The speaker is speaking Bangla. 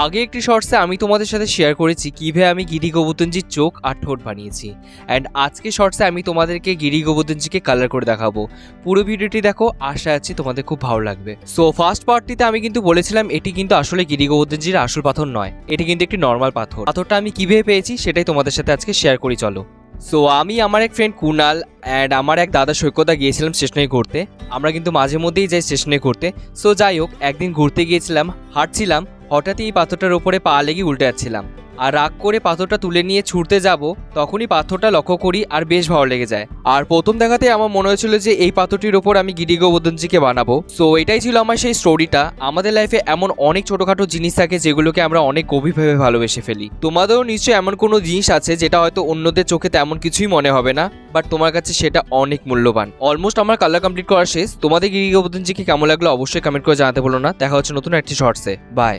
আগে একটি শর্টসে আমি তোমাদের সাথে শেয়ার করেছি কিভাবে আমি গিরি গোবর্ধনজির চোখ আর ঠোঁট বানিয়েছি। অ্যান্ড আজকে শর্টসে আমি তোমাদেরকে গিরি গোবর্ধনজিকে কালার করে দেখাবো। পুরো ভিডিওটি দেখো, আশা আছি তোমাদের খুব ভালো লাগবে। সো ফার্স্ট পার্টটিতে আমি কিন্তু বলেছিলাম এটি কিন্তু আসলে গিরি গোবর্ধনজির আসল পাথর নয়, এটি কিন্তু একটি নর্মাল পাথর। পাথরটা আমি কিভাবে পেয়েছি সেটাই তোমাদের সাথে আজকে শেয়ার করি, চলো। সো আমি, আমার এক ফ্রেন্ড কুনাল অ্যান্ড আমার এক দাদা সৈকতা গিয়েছিলাম স্টেশনে ঘুরতে। আমরা কিন্তু মাঝে মধ্যেই যাই স্টেশনে ঘুরতে। সো যাই হোক, একদিন ঘুরতে গিয়েছিলাম, হাঁটছিলাম, হঠাৎই এই পাথরটার উপরে পা লেগে উল্টে যাচ্ছিলাম। আর রাগ করে পাথরটা তুলে নিয়ে ছুটতে যাব, তখনই পাথরটা লক্ষ্য করি আর বেশ ভালো লেগে যায়। আর প্রথম দেখাতে আমার মনে হয়েছিল যে এই পাথরটির ওপর আমি গিরি গোবর্ধনজিকে বানাবো। সো এটাই ছিল আমার সেই স্টোরিটা। আমাদের লাইফে এমন অনেক ছোটখাটো জিনিস থাকে যেগুলোকে আমরা অনেক গভীরভাবে ভালোবেসে ফেলি। তোমাদেরও নিশ্চয়ই এমন কোনো জিনিস আছে যেটা হয়তো অন্যদের চোখে তেমন কিছুই মনে হবে না, বাট তোমার কাছে সেটা অনেক মূল্যবান। অলমোস্ট আমার কালার কমপ্লিট করা শেষ। তোমাদের গিরি গোবর্ধনজিকে কেমন লাগলো অবশ্যই কমেন্ট করে জানাতে বলো না। দেখা হচ্ছে নতুন একটি শর্টসে। বাই।